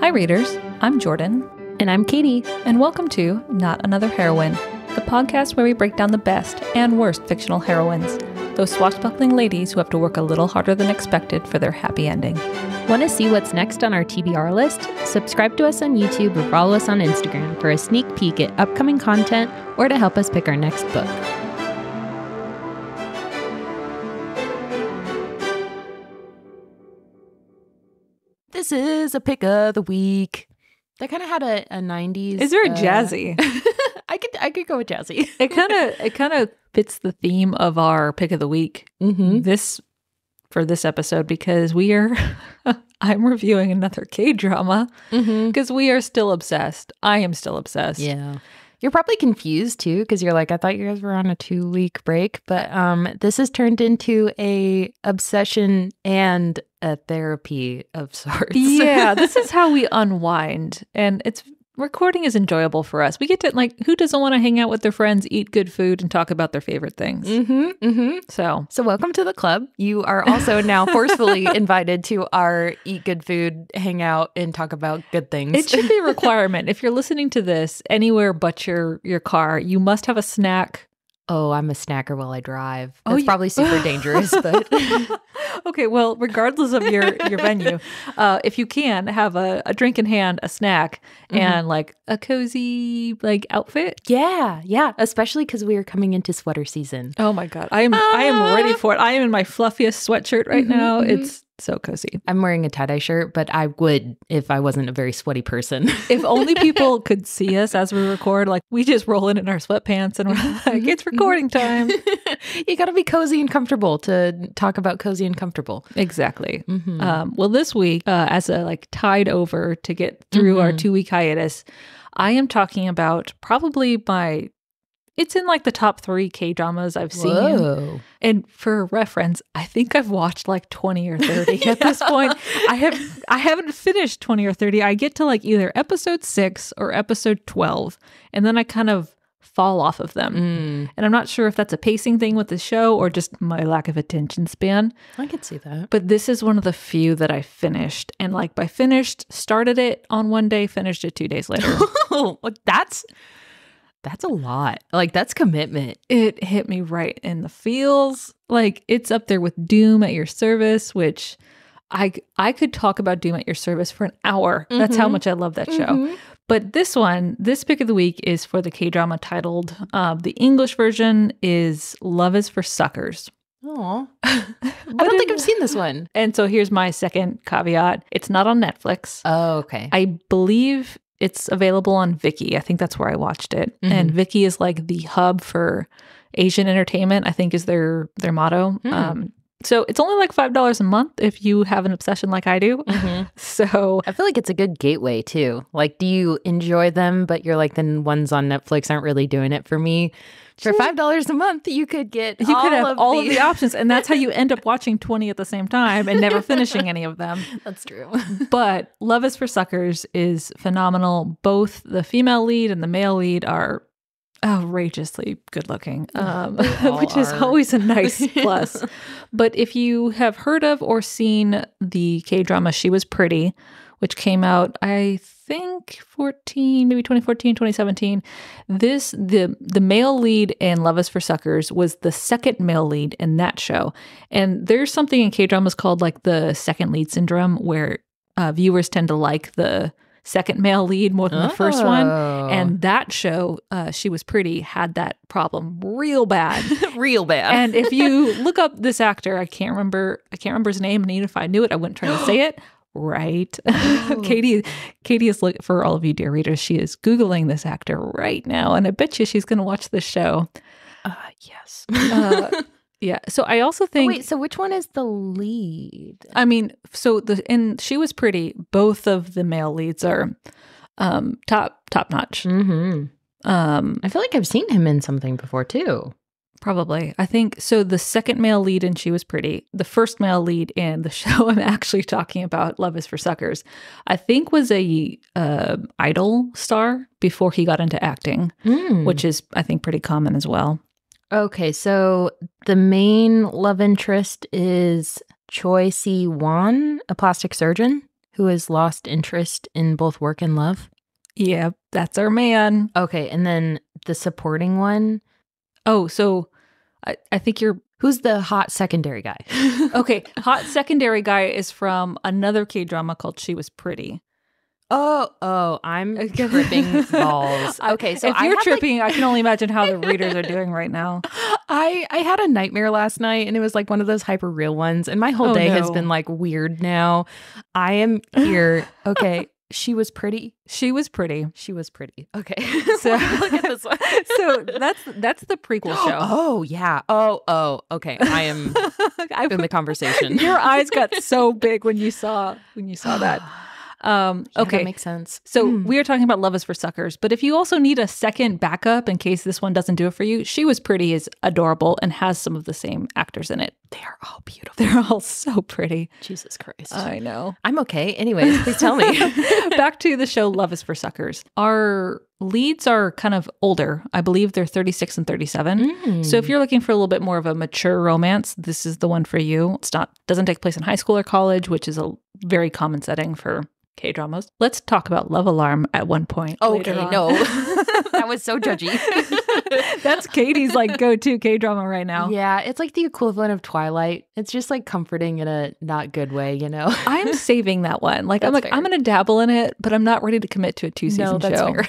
Hi readers, I'm Jordan. And I'm Katie. And welcome to Not Another Heroine, the podcast where we break down the best and worst fictional heroines, those swashbuckling ladies who have to work a little harder than expected for their happy ending. Want to see what's next on our TBR list? Subscribe to us on YouTube or follow us on Instagram for a sneak peek at upcoming content or to help us pick our next book. This is a pick of the week. That kind of had a 90s. It's very jazzy. I could go with jazzy. It kind of fits the theme of our pick of the week. For this episode, because I'm reviewing another K-drama because we are still obsessed. I am still obsessed. Yeah. You're probably confused too, because you're like, I thought you guys were on a 2-week break, but this has turned into a obsession and a therapy of sorts. Yeah, this is how we unwind, and recording is enjoyable for us. We get to, who doesn't want to hang out with their friends, eat good food, and talk about their favorite things? So welcome to the club. You are also now forcefully invited to our eat good food, hang out, and talk about good things. It should be a requirement. If you're listening to this anywhere but your car, you must have a snack. Oh, I'm a snacker while I drive. That's probably super dangerous, but okay. Well, regardless of your venue, if you can have a drink in hand, a snack, and a cozy outfit. Yeah. Especially because we are coming into sweater season. Oh my God, I am ready for it. I am in my fluffiest sweatshirt right now. It's so cozy. I'm wearing a tie-dye shirt, but I would if I wasn't a very sweaty person. If only people could see us as we record, we just roll in our sweatpants and we're like, it's recording time. You got to be cozy and comfortable to talk about cozy and comfortable. Exactly. Well, this week, as a tide over to get through our 2-week hiatus, I am talking about probably it's in the top 3 K-dramas I've seen. Whoa. And for reference, I think I've watched 20 or 30 at this point. I haven't finished 20 or 30. I get to either episode 6 or episode 12, and then I kind of fall off of them. And I'm not sure if that's a pacing thing with the show or just my lack of attention span. I could see that. But this is one of the few that I finished. And by finished, started it on one day, finished it 2 days later. That's a lot. That's commitment. It hit me right in the feels. It's up there with Doom at Your Service, which I could talk about Doom at Your Service for an hour. That's how much I love that show. But this pick of the week is for the K-drama titled, the English version is Love is for Suckers. Aw. I don't think I've seen this one. And so here's my second caveat. It's not on Netflix. Oh, okay. I believe it's available on Viki. I think that's where I watched it. And Viki is the hub for Asian entertainment, I think is their motto. So it's only $5 a month if you have an obsession like I do. So I feel like it's a good gateway too. Do you enjoy them, but you're the ones on Netflix aren't really doing it for me? For $5 a month, you could have all of the options. And that's how you end up watching 20 at the same time and never finishing any of them. That's true. But Love is for Suckers is phenomenal. Both the female lead and the male lead are outrageously good looking, which is always a nice plus. But if you have heard of or seen the K-drama She Was Pretty, which came out, I think 2014, 2017. The male lead in Love is for Suckers was the second male lead in that show. And there's something in K-dramas called the second lead syndrome, where viewers tend to like the second male lead more than the first one. And that show, She Was Pretty, had that problem real bad. Real bad. And if you look up this actor, I can't remember his name, and even if I knew it, I wouldn't try to say it. Right. Katie is, for all of you dear readers, she is Googling this actor right now, and I bet you she's going to watch this show. Yes. Yeah. So I also think. Wait. So which one is the lead? I mean, so in She Was Pretty, both of the male leads are top notch. I feel like I've seen him in something before too. Probably. I think so. The second male lead in She Was Pretty, the first male lead in the show I'm actually talking about, Love is for Suckers, I think was a idol star before he got into acting, which is, I think, pretty common as well. Okay, so the main love interest is Choi Si-won, a plastic surgeon who has lost interest in both work and love? Yeah, that's our man. Okay, and then the supporting one? Oh, so I think you're... Who's the hot secondary guy? Okay, hot secondary guy is from another K-drama called She Was Pretty. Oh, I'm tripping balls. Okay, so if you're tripping, I can only imagine how the readers are doing right now. I had a nightmare last night, and it was like one of those hyper real ones, and my whole day has been like weird now. I am here. Okay. She was pretty. She was pretty. She was pretty. Okay. So look at this one. So that's the prequel show. Oh yeah. Oh. Okay. I am in the conversation. Your eyes got so big when you saw that. Yeah, okay, that makes sense. So we are talking about Love is for Suckers, but if you also need a second backup in case this one doesn't do it for you, She Was Pretty is adorable and has some of the same actors in it. They are all beautiful. They're all so pretty. Jesus Christ. I know. I'm okay. Anyways, please tell me. Back to the show Love is for Suckers. Our leads are kind of older. I believe they're 36 and 37. So if you're looking for a little bit more of a mature romance, this is the one for you. Doesn't take place in high school or college, which is a very common setting for K-dramas. Let's talk about Love Alarm at one point. Okay, no. That was so judgy. That's Katie's like go-to K-drama right now. Yeah, it's like the equivalent of Twilight. It's just like comforting in a not good way, you know? I'm saving that one. Like, I'm fair. I'm going to dabble in it, but I'm not ready to commit to a 2-season that's show. Fair.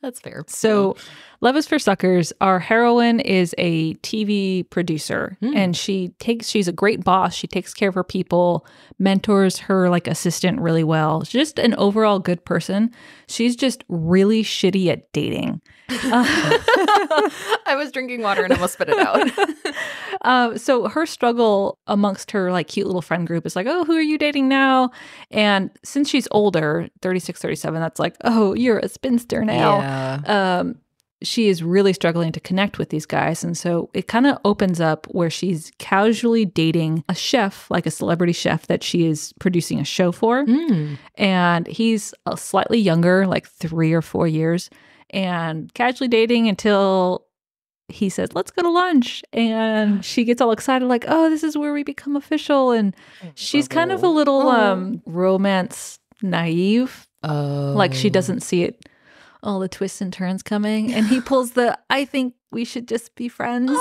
That's fair. So Love is for Suckers. Our heroine is a TV producer and she's a great boss. She takes care of her people, mentors her like assistant really well. She's just an overall good person. She's just really shitty at dating. I was drinking water and almost spit it out. So her struggle amongst her like cute little friend group is like, oh, who are you dating now? And since she's older, 36, 37, that's like, oh, you're a spinster now. Yeah. She is really struggling to connect with these guys. And so it kind of opens up where she's casually dating a chef, like a celebrity chef that she is producing a show for. And he's slightly younger, like 3 or 4 years, and casually dating until he says, let's go to lunch. And she gets all excited, like, oh, this is where we become official. And she's kind of a little romance naive. Like she doesn't see it, all the twists and turns coming. And he pulls I think we should just be friends.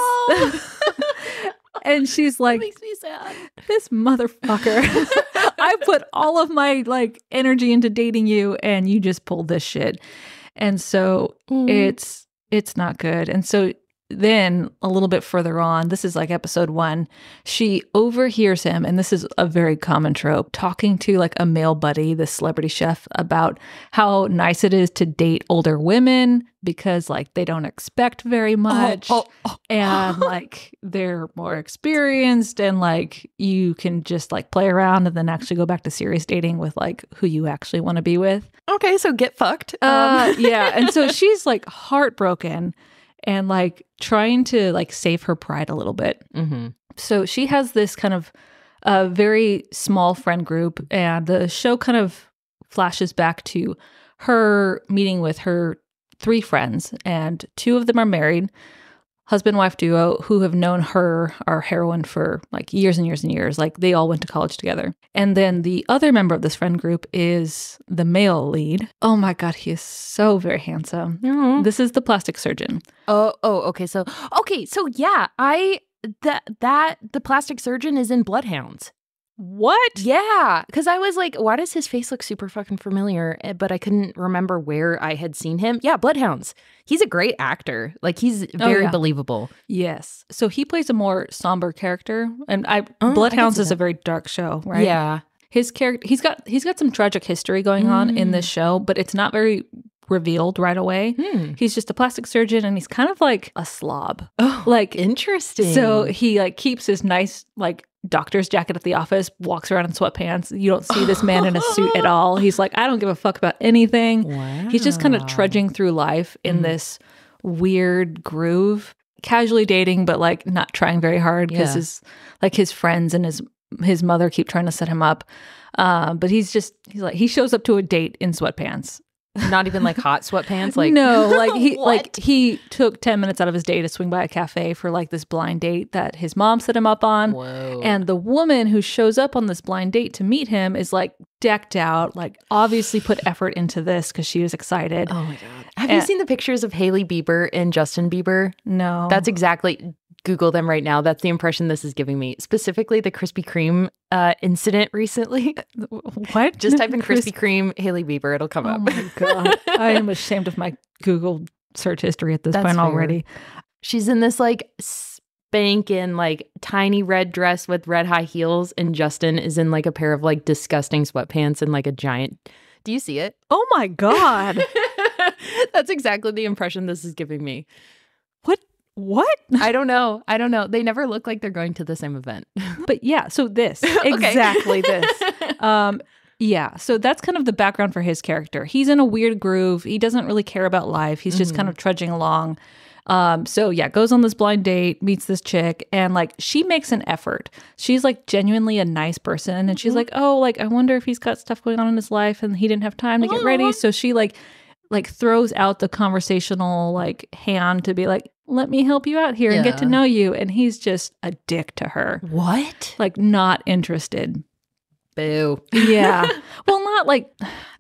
And she's like, that makes me sad. This motherfucker. I put all of my like energy into dating you and you just pulled this shit. And so it's not good. And so then a little bit further on, this is like episode 1, she overhears him, and this is a very common trope, talking to like a male buddy, the celebrity chef, about how nice it is to date older women because like they don't expect very much and like they're more experienced and like you can just like play around and then actually go back to serious dating with like who you actually want to be with. Okay, so get fucked. Yeah. And so she's like heartbroken and like trying to like save her pride a little bit. So she has this kind of very small friend group, and the show kind of flashes back to her meeting with her 3 friends, and 2 of them are married, husband-wife duo who have known her, our heroine, for like years and years and years. Like they all went to college together. And then the other member of this friend group is the male lead. Oh my God, he is so very handsome. This is the plastic surgeon. Okay. So yeah, the plastic surgeon is in Bloodhounds. What? Yeah, because I was like, why does his face look super fucking familiar? But I couldn't remember where I had seen him. Yeah, Bloodhounds. He's a great actor. Like he's very believable. Yes. So he plays a more somber character, and Bloodhounds is a very dark show, right? Yeah. His character, he's got some tragic history going on in this show, but it's not very revealed right away. He's just a plastic surgeon, and he's kind of like a slob. Oh, like interesting. So he like keeps his nice like doctor's jacket at the office, walks around in sweatpants. You don't see this man in a suit at all. He's like, I don't give a fuck about anything. Wow. He's just kind of trudging through life in this weird groove, casually dating, but like not trying very hard because his friends and his mother keep trying to set him up. But he shows up to a date in sweatpants. Not even like hot sweatpants? Like no, he took 10 minutes out of his day to swing by a cafe for like this blind date that his mom set him up on. Whoa. And the woman who shows up on this blind date to meet him is like decked out, like obviously put effort into this because she was excited. Oh my God. Have you seen the pictures of Hailey Bieber and Justin Bieber? No. That's exactly... Google them right now. That's the impression this is giving me. Specifically, the Krispy Kreme incident recently. What? Just type in Krispy Kreme, Hailey Bieber. It'll come up. Oh my God. I am ashamed of my Google search history at this point already. She's in this like spanking like tiny red dress with red high heels, and Justin is in like a pair of like disgusting sweatpants and like a giant... Do you see it? Oh my God. That's exactly the impression this is giving me. What? I don't know. They never look like they're going to the same event. But yeah, so this. Exactly this. Yeah, so that's kind of the background for his character. He's in a weird groove. He doesn't really care about life. He's just kind of trudging along. So yeah, goes on this blind date, meets this chick, and like she makes an effort. She's like genuinely a nice person, and she's like, oh, like I wonder if he's got stuff going on in his life and he didn't have time to get ready. So she like throws out the conversational like hand to be like, let me help you out here and get to know you. And he's just a dick to her. What? Like not interested. Boo. Yeah. Well,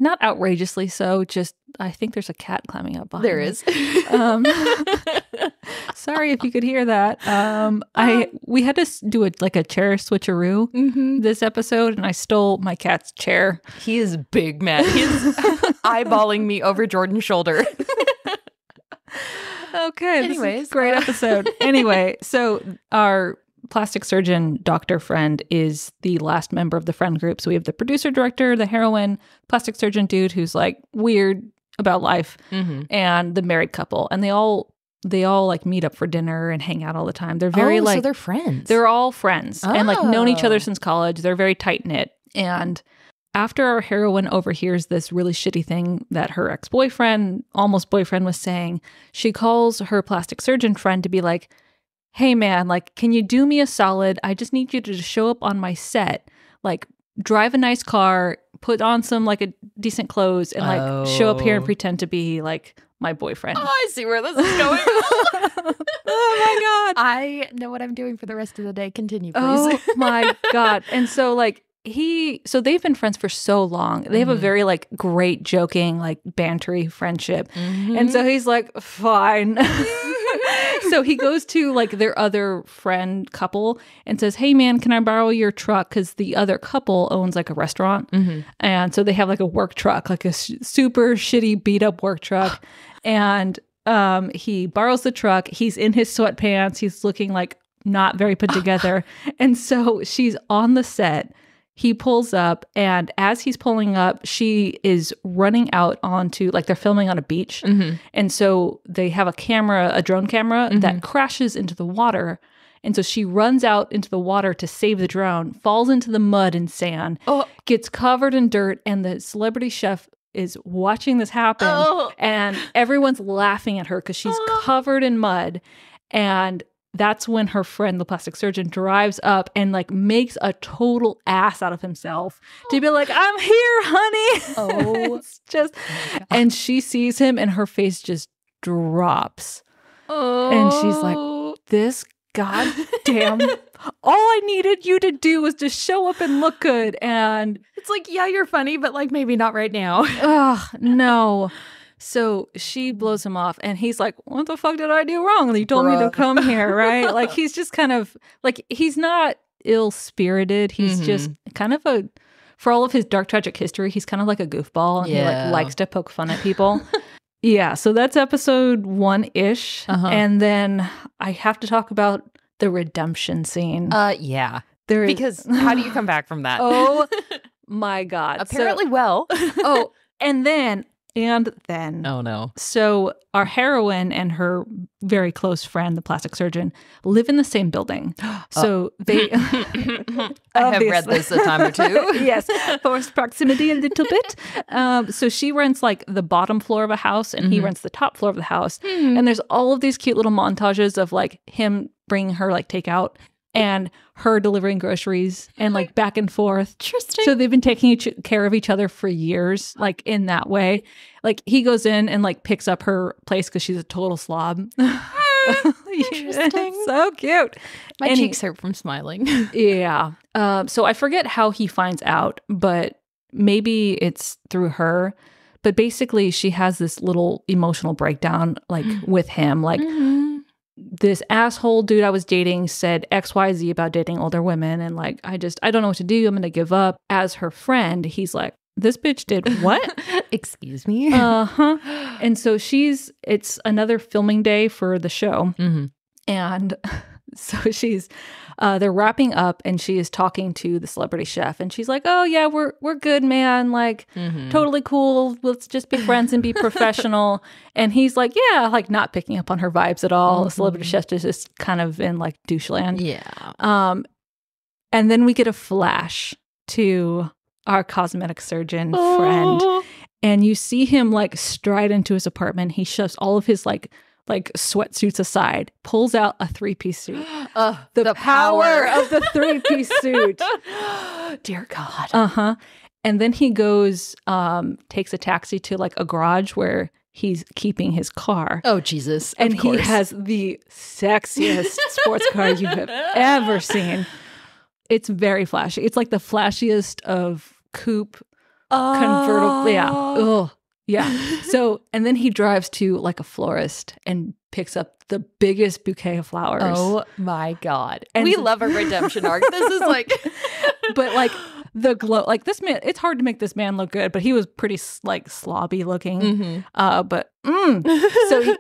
not outrageously so. Just, I think there's a cat climbing up behind There me. is. Sorry if you could hear that. We had to do a chair switcheroo this episode, and I stole my cat's chair. He is big, man. He's eyeballing me over Jordan's shoulder. Okay. Anyways, great episode. Anyway, so our plastic surgeon doctor friend is the last member of the friend group. So we have the producer director, the heroine, plastic surgeon dude who's like weird about life, and the married couple, and they all like meet up for dinner and hang out all the time. They're very so they're friends. They're all friends and like known each other since college. They're very tight knit. And after our heroine overhears this really shitty thing that her ex-boyfriend, almost boyfriend, was saying, she calls her plastic surgeon friend to be like, hey man, like, can you do me a solid? I just need you to show up on my set, like drive a nice car, put on some like a decent clothes, and like show up here and pretend to be like my boyfriend. Oh, I see where this is going. Oh my God. I know what I'm doing for the rest of the day. Continue, please. Oh my God. And so like so they've been friends for so long. They have a very like great joking, like bantery friendship. And so he's like, fine. So he goes to like their other friend couple and says, hey man, can I borrow your truck? Because the other couple owns like a restaurant. And so they have like a work truck, like a super shitty beat up work truck. And he borrows the truck. He's in his sweatpants. He's looking like not very put together. And so she's on the set. He pulls up, and as he's pulling up, she is running out onto, like they're filming on a beach. And so they have a drone camera that crashes into the water. And so she runs out into the water to save the drone, falls into the mud and sand, gets covered in dirt, and the celebrity chef is watching this happen. And everyone's laughing at her because she's covered in mud. And that's when her friend, the plastic surgeon, drives up and like makes a total ass out of himself to be like, I'm here, honey. It's just, and she sees him and her face just drops. And she's like, this goddamn, all I needed you to do was just show up and look good. And it's like, yeah, you're funny, but like maybe not right now. No. So she blows him off, and he's like, what the fuck did I do wrong? You told me to come here, right? Like, he's just kind of, like, he's not ill-spirited. He's just kind of for all of his dark, tragic history, he's kind of like a goofball, and he, like, likes to poke fun at people. Yeah, so that's episode 1-ish. And then I have to talk about the redemption scene. Yeah. Because how do you come back from that? Oh, my God. Apparently well. And then... oh no. So our heroine and her very close friend, the plastic surgeon, live in the same building. So they I have read this a time or two. Yes, forced proximity a little bit. So she rents like the bottom floor of a house, and he rents the top floor of the house. And there's all of these cute little montages of like him bringing her like takeout and her delivering groceries and like back and forth. Interesting. So they've been taking care of each other for years, like in that way. Like he goes in and like picks up her place because she's a total slob. Interesting. So cute. My cheeks hurt from smiling. Yeah. So I forget how he finds out, but maybe it's through her. But basically, she has this little emotional breakdown, like with him. Like, this asshole dude I was dating said XYZ about dating older women. And like, I don't know what to do. I'm going to give up. As her friend, he's like, this bitch did what? Excuse me? Uh-huh. And so it's another filming day for the show. And so they're wrapping up and she is talking to the celebrity chef and she's like, oh yeah, we're good, man. Like totally cool. Let's just be friends and be professional. And he's like, yeah, like not picking up on her vibes at all. The celebrity chef is just kind of in like douche land. Yeah. And then we get a flash to our cosmetic surgeon friend. And you see him like stride into his apartment. He shoves all of his like sweatsuits aside, pulls out a 3-piece suit. The power of the 3-piece suit. Dear God. And then he goes, takes a taxi to like a garage where he's keeping his car. Oh, Jesus. And he has the sexiest sports car you have ever seen. It's very flashy. It's like the flashiest of coupe convertible. Yeah. Ugh. Yeah. So, and then he drives to like a florist and picks up the biggest bouquet of flowers. Oh my God. And we love a redemption arc. This is like, but like the glow, like this man, it's hard to make this man look good, but he was pretty like slobby looking. So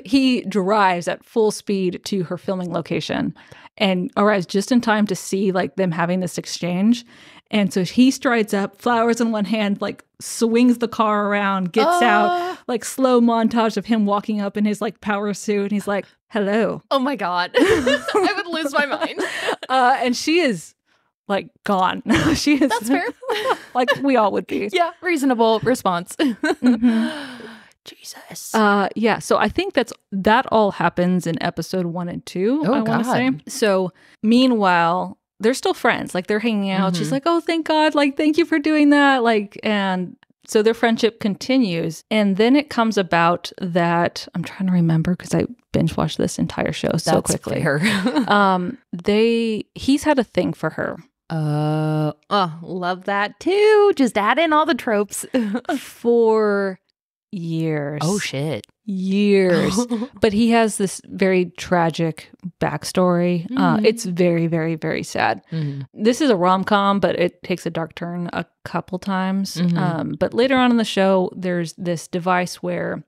he drives at full speed to her filming location and arrives just in time to see like them having this exchange. And so he strides up, flowers in one hand, like swings the car around, gets out, like slow montage of him walking up in his like power suit. And he's like, hello. Oh my God. I would lose my mind. And she is like gone. She is. That's fair. Like we all would be. Yeah. Reasonable response. Jesus. Yeah. So I think that all happens in episode 1 and 2. Oh, I want to say. So meanwhile, they're still friends. Like they're hanging out. She's like, oh, thank God. Like, thank you for doing that. Like, and so their friendship continues. And then it comes about that I'm trying to remember because I binge watched this entire show so quickly. Fair. He's had a thing for her. Love that too. Just add in all the tropes. For years. Oh shit. Years. But he has this very tragic backstory. It's very, very, very sad. This is a rom-com, but it takes a dark turn a couple times. But later on in the show, there's this device where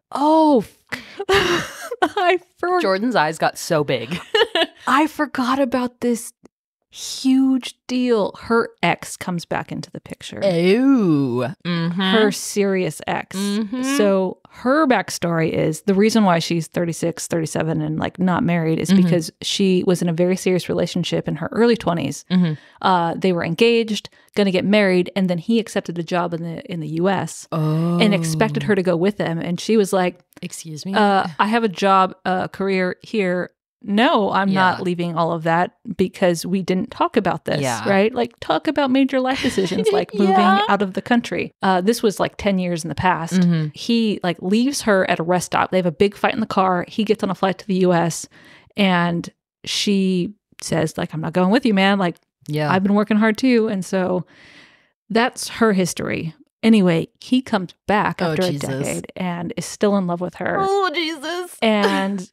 Jordan's eyes got so big. I forgot about this huge deal. Her ex comes back into the picture. Oh. Her serious ex. So her backstory is the reason why she's 36, 37 and like not married is because she was in a very serious relationship in her early 20s. They were engaged, going to get married, and then he accepted a job in the US and expected her to go with him. And she was like, excuse me? I have a job, career here. No, I'm not leaving all of that because we didn't talk about this, right? Like talk about major life decisions like moving out of the country. This was like 10 years in the past. He like leaves her at a rest stop. They have a big fight in the car. He gets on a flight to the US and she says like, I'm not going with you, man. Like, I've been working hard too. And so that's her history. Anyway, he comes back after a decade and is still in love with her. Oh, Jesus. And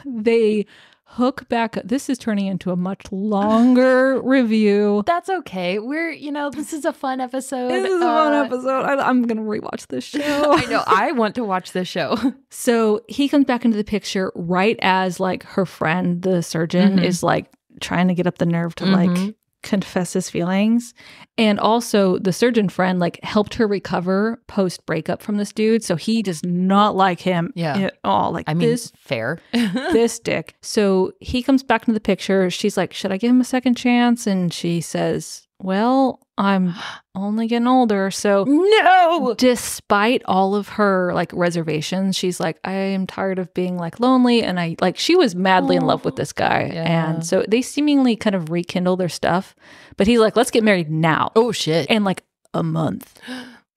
they hook back. This is turning into a much longer review. That's okay. This is a fun episode. This is a fun episode. I'm going to rewatch this show. I know. I want to watch this show. So he comes back into the picture right as like her friend, the surgeon, is like trying to get up the nerve to like confess his feelings. And also the surgeon friend like helped her recover post breakup from this dude. So he does not like him at all. Like, I mean, fair. This dick. So he comes back into the picture. She's like, should I give him a second chance? And she says, well, I'm only getting older. So no, despite all of her like reservations, she's like, I am tired of being like lonely. And she was madly in love with this guy. Yeah. And so they seemingly kind of rekindle their stuff. But he's like, let's get married now. Oh, shit. In like a month.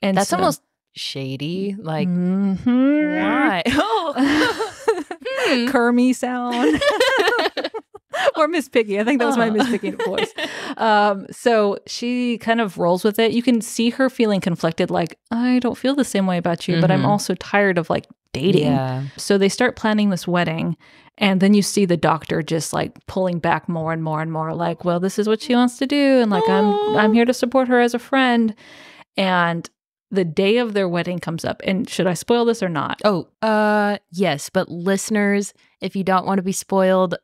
And that's so, almost shady. Like, mm-hmm. why? Oh. Kermie sound. Or Miss Piggy. I think that was my Miss Piggy voice. So she kind of rolls with it. You can see her feeling conflicted, like, I don't feel the same way about you, but I'm also tired of like dating. Yeah. So they start planning this wedding. And then you see the doctor just like pulling back more and more and more, like, well, this is what she wants to do. And like, I'm here to support her as a friend. And the day of their wedding comes up. And should I spoil this or not? Oh, yes. But listeners, if you don't want to be spoiled,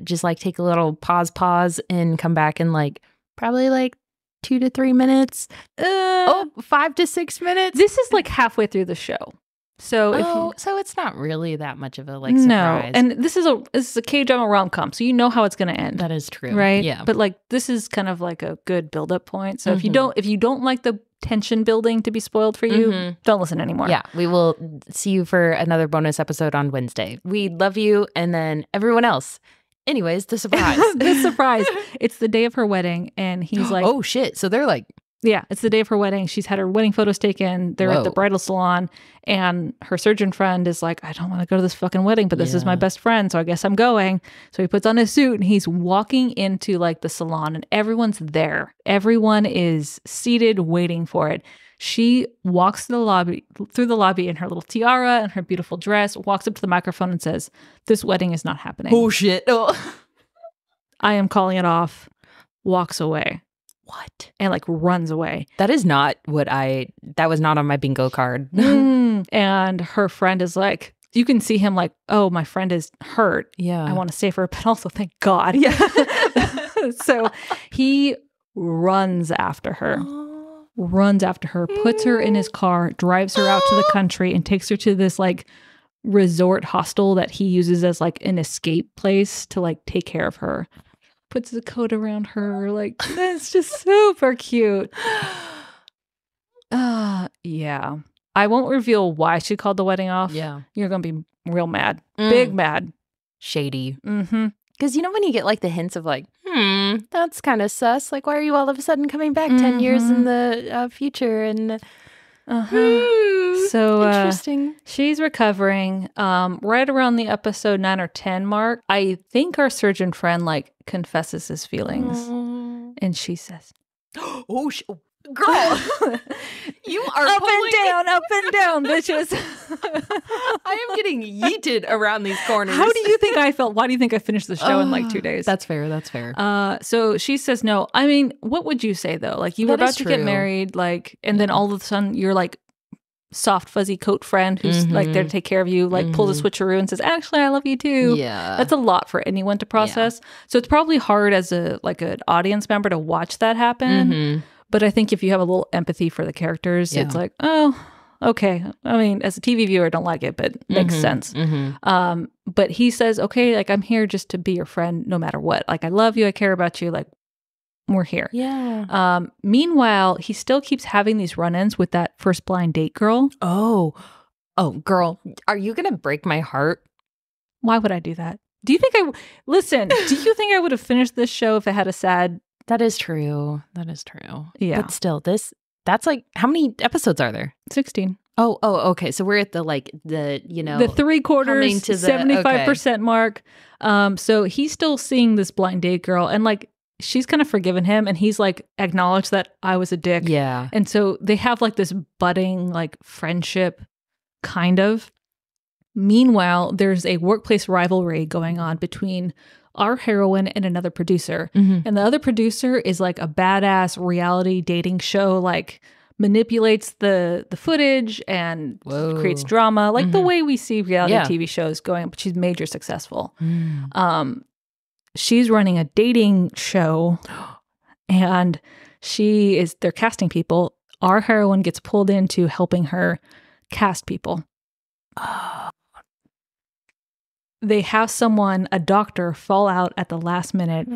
just like take a little pause and come back in like probably like 2 to 3 minutes. 5 to 6 minutes. This is like halfway through the show. So so it's not really that much of a like surprise. No, and this is a K-drama rom-com, so you know how it's going to end. That is true, right? Yeah, but like this is kind of like a good build-up point. So if you don't like the tension building to be spoiled for you, don't listen anymore. Yeah, we will see you for another bonus episode on Wednesday. We love you, and then everyone else. Anyways, the surprise. The surprise. It's the day of her wedding, and he's like, oh shit! So they're like. Yeah, it's the day of her wedding. She's had her wedding photos taken. They're at the bridal salon. And her surgeon friend is like, I don't want to go to this fucking wedding, but this is my best friend, so I guess I'm going. So he puts on his suit and he's walking into like the salon and everyone's there. Everyone is seated waiting for it. She walks through the lobby in her little tiara and her beautiful dress, walks up to the microphone and says, this wedding is not happening. Oh, shit. Oh. I am calling it off. Walks away. What? And like runs away. That is not that was not on my bingo card. And her friend is like, you can see him like, oh, my friend is hurt. Yeah. I want to save her, but also thank God. Yeah. So he runs after her, puts her in his car, drives her out to the country and takes her to this like resort hostel that he uses as like an escape place to like take care of her. Puts a coat around her, like that's just super cute. Yeah. I won't reveal why she called the wedding off. Yeah. You're gonna be real mad. Big mad. Shady. Because you know when you get like the hints of like, that's kind of sus. Like, why are you all of a sudden coming back 10 years in the future? And so interesting. She's recovering. Right around the episode 9 or 10 mark, I think our surgeon friend like confesses his feelings, and she says, "Oh, girl, you are up and down, bitches." I am getting yeeted around these corners. How do you think I felt? Why do you think I finished the show in like 2 days? That's fair. So she says no. I mean, what would you say though? Like you were about to get married, like, and then all of a sudden you're like soft fuzzy coat friend who's like there to take care of you, like pulls a switcheroo and says, actually, I love you too. Yeah. That's a lot for anyone to process. So it's probably hard as an audience member to watch that happen. But I think if you have a little empathy for the characters, it's like, oh, okay. I mean, as a TV viewer, I don't like it, but makes sense. But he says, okay, like I'm here just to be your friend no matter what. Like I love you. I care about you. Like we're here. Yeah. Meanwhile, he still keeps having these run-ins with that first blind date girl. Oh, girl, are you going to break my heart? Why would I do that? Do you think listen, do you think I would have finished this show if it had a sad... That is true. Yeah. But still, that's like, how many episodes are there? 16. Oh, okay. So we're at the 3/4, 75% mark. So he's still seeing this blind date girl and like, she's kind of forgiven him and he's like acknowledged that I was a dick. Yeah. And so they have like this budding like friendship kind of. Meanwhile, there's a workplace rivalry going on between our heroine and another producer. And the other producer is like a badass reality dating show, like manipulates the footage and creates drama, like the way we see reality TV shows going, but she's major successful. She's running a dating show and they're casting people. Our heroine gets pulled into helping her cast people. They have a doctor fall out at the last minute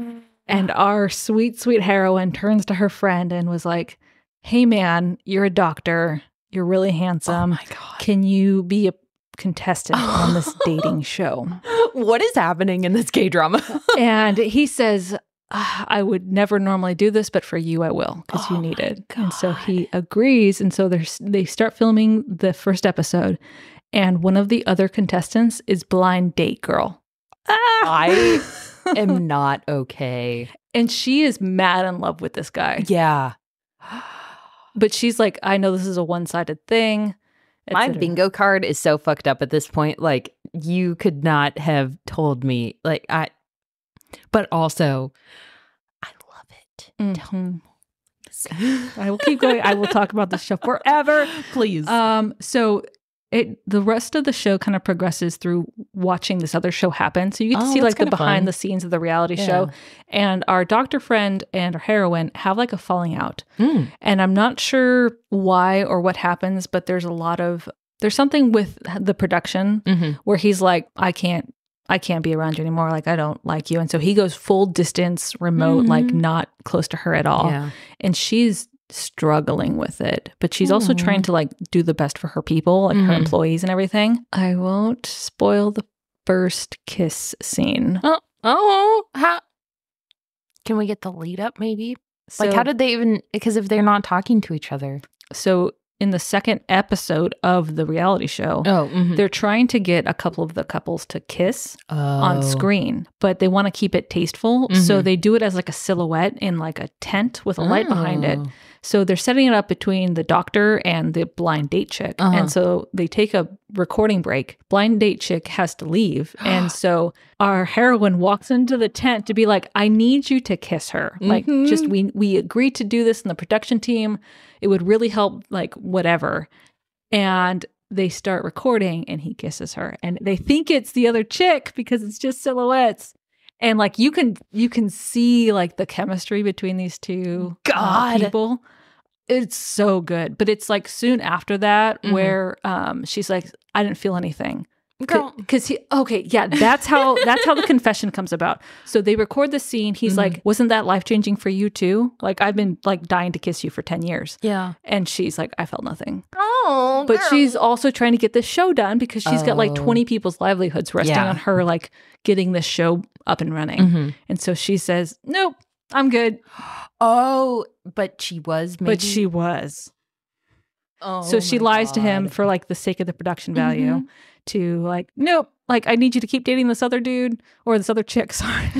And our sweet, sweet heroine turns to her friend and was like, hey, man, you're a doctor. You're really handsome. Oh my God. Can you be a contestant on this dating show? What is happening in this gay drama? And he says, I would never normally do this, but for you, I will, because you need it. And so he agrees. And so they start filming the first episode. And one of the other contestants is blind date girl. I am not okay. And she is mad in love with this guy. Yeah. But she's like, I know this is a one-sided thing. My bingo card is so fucked up at this point. Like, you could not have told me. But also, I love it. I will keep going. I will talk about this show forever. Please. So the rest of the show kind of progresses through watching this other show happen. So you get to see like the behind the scenes of the reality show. And our doctor friend and our heroine have like a falling out. And I'm not sure why or what happens, but there's something with the production where he's like, I can't be around you anymore. Like, I don't like you. And so he goes full distance, remote, like not close to her at all. Yeah. And she's struggling with it, but she's also trying to like do the best for her people, like her employees and everything. I won't spoil the first kiss scene. How can we get the lead up maybe? So, like, how did they even, because if they're not talking to each other. So in the second episode of the reality show, they're trying to get a couple of the couples to kiss on screen, but they want to keep it tasteful. So they do it as like a silhouette in like a tent with a light behind it. So they're setting it up between the doctor and the blind date chick. And so they take a recording break. Blind date chick has to leave. And so our heroine walks into the tent to be like, I need you to kiss her. Like, just we agreed to do this in the production team. It would really help, like, whatever. And they start recording and he kisses her. And they think it's the other chick because it's just silhouettes. And like you can see like the chemistry between these two people. It's so good. But it's like soon after that where she's like, I didn't feel anything. Because that's how the confession comes about. So they record the scene. He's like, wasn't that life-changing for you too? Like, I've been like dying to kiss you for 10 years. Yeah. And she's like, I felt nothing. Oh, but she's also trying to get this show done because she's got like 20 people's livelihoods resting on her, like getting this show up and running. And so she says, nope, I'm good. But she was maybe? But she was. So she lies to him for like the sake of the production value to like, nope, like I need you to keep dating this other dude or this other chick. Sorry.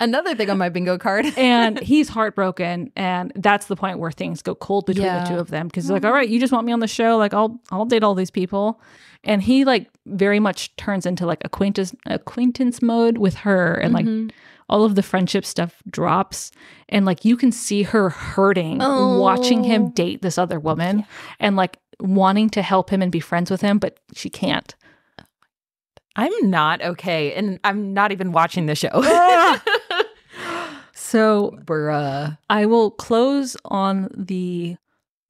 Another thing on my bingo card. And he's heartbroken. And that's the point where things go cold between the two of them. Because he's like, all right, you just want me on the show. Like I'll date all these people. And he like very much turns into like acquaintance mode with her. And like all of the friendship stuff drops. And like you can see her hurting watching him date this other woman and like wanting to help him and be friends with him, but she can't. I'm not okay. And I'm not even watching the show. So I will close on the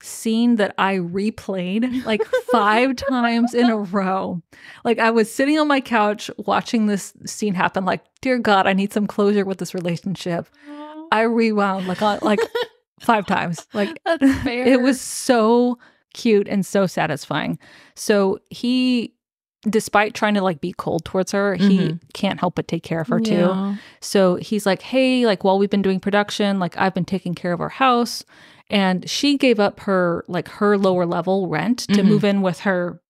scene that I replayed like 5 times in a row. Like I was sitting on my couch watching this scene happen, like, dear God, I need some closure with this relationship. I rewound like 5 times. Like, that's fair. It was so cute and so satisfying. So he, despite trying to like be cold towards her, he can't help but take care of her too. So he's like, hey, like while we've been doing production, like I've been taking care of our house. And she gave up her lower level rent to move in with her,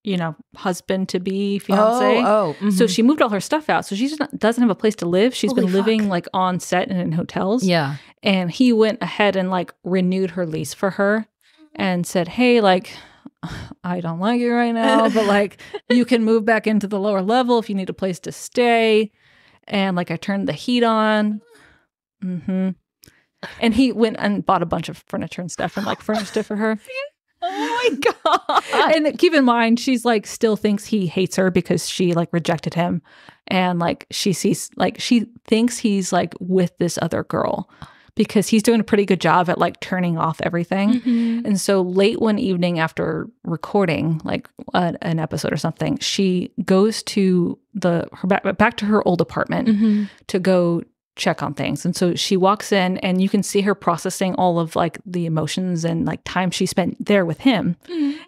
husband to be fiance. So she moved all her stuff out. So she just doesn't have a place to live. She's been living like on set and in hotels. Yeah. And he went ahead and like renewed her lease for her and said, hey, like, I don't like you right now, but like you can move back into the lower level if you need a place to stay. And like I turned the heat on. And he went and bought a bunch of furniture and stuff and like furnished it for her. Oh my God. And keep in mind, she's like still thinks he hates her because she like rejected him. And like she thinks he's like with this other girl because he's doing a pretty good job at like turning off everything. And so late one evening after recording like an episode or something, she goes to back to her old apartment to go check on things. And so she walks in and you can see her processing all of like the emotions and like time she spent there with him.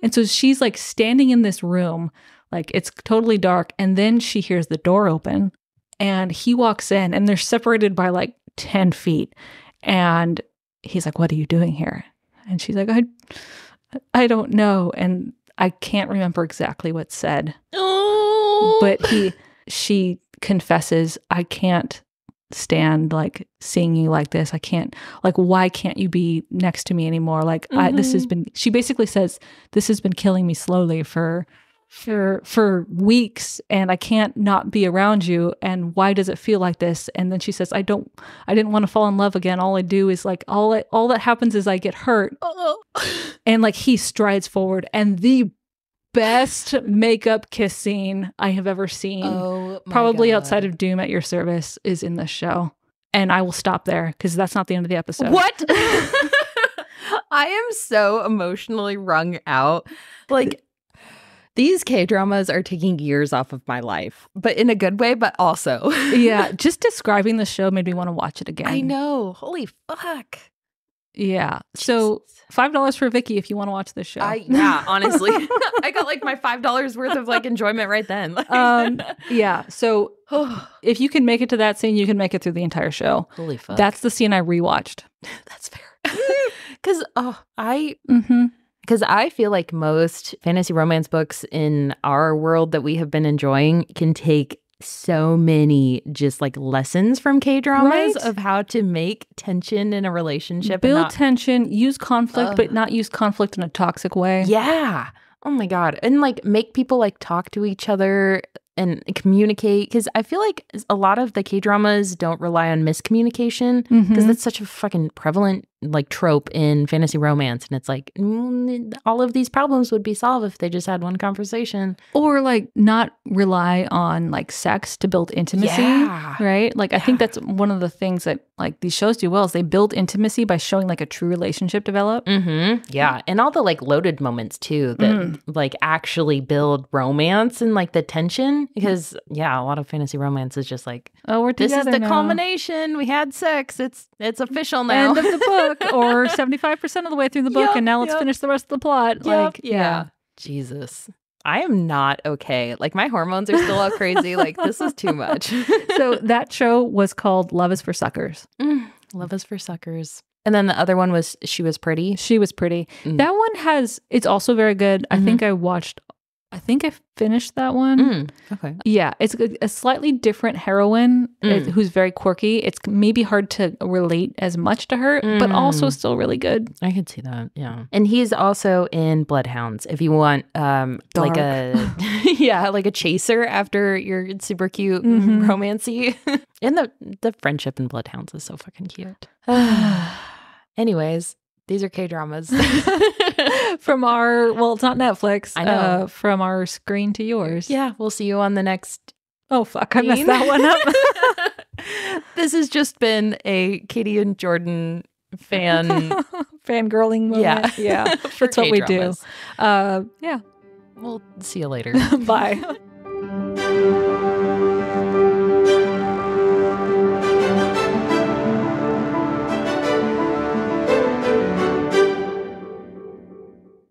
And so she's like standing in this room, like it's totally dark. And then she hears the door open and he walks in and they're separated by like 10 feet. And he's like, "What are you doing here?" And she's like, I don't know. And I can't remember exactly what's said. Oh. But she confesses, "I can't stand like seeing you like this. I can't, like, why can't you be next to me anymore? Like this has been," she basically says, "This has been killing me slowly for weeks and I can't not be around you. And why does it feel like this?" And then she says, I didn't want to fall in love again. All I do is like, all that happens is I get hurt." And like he strides forward and the best makeup kiss scene I have ever seen, probably outside of Doom at Your Service, is in this show. And I will stop there because that's not the end of the episode. What? I am so emotionally wrung out. Like, these K-dramas are taking years off of my life, but in a good way, but also. Yeah, just describing the show made me want to watch it again. I know. Holy fuck. Yeah. So $5 for Viki if you want to watch this show. Yeah, honestly. I got like my $5 worth of like enjoyment right then. Yeah. So if you can make it to that scene, you can make it through the entire show. Holy fuck. That's the scene I rewatched. That's fair. Because I feel like most fantasy romance books in our world that we have been enjoying can take so many just like lessons from K-dramas of how to make tension in a relationship. Build tension, use conflict, but not use conflict in a toxic way. Yeah. Oh my God. And like make people like talk to each other and communicate. Because I feel like a lot of the K-dramas don't rely on miscommunication because that's such a fucking prevalent like trope in fantasy romance. And it's like all of these problems would be solved if they just had one conversation. Or like not rely on like sex to build intimacy, right? Like I think that's one of the things that like these shows do well is they build intimacy by showing like a true relationship develop. Yeah. And all the like loaded moments too that like actually build romance and like the tension. Because a lot of fantasy romance is just like, oh, we're together this is the now. Culmination. We had sex. It's official now. End of the book. Or 75% of the way through the book, and now let's finish the rest of the plot. Like, yeah. Jesus. I am not okay. Like, my hormones are still all crazy. Like, this is too much. So that show was called Love is for Suckers. Love is for Suckers. And then the other one was She Was Pretty. She Was Pretty. That one it's also very good. I think I finished that one. Okay. Yeah, it's a slightly different heroine who's very quirky. It's maybe hard to relate as much to her, but also still really good. I could see that, yeah. And he's also in Bloodhounds. If you want like a chaser after your super cute romancy. And the friendship in Bloodhounds is so fucking cute. Anyways, these are K-dramas. From our, well, it's not Netflix. I know. From our screen to yours. Yeah, we'll see you on the next. Oh, fuck. I messed that one up. This has just been a Katie and Jordan fangirling moment. Yeah. That's what we do. Yeah. We'll see you later. Bye.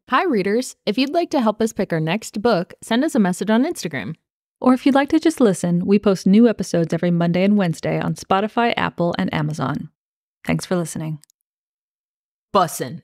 Hi, readers. If you'd like to help us pick our next book, send us a message on Instagram. Or if you'd like to just listen, we post new episodes every Monday and Wednesday on Spotify, Apple, and Amazon. Thanks for listening. Bussin'.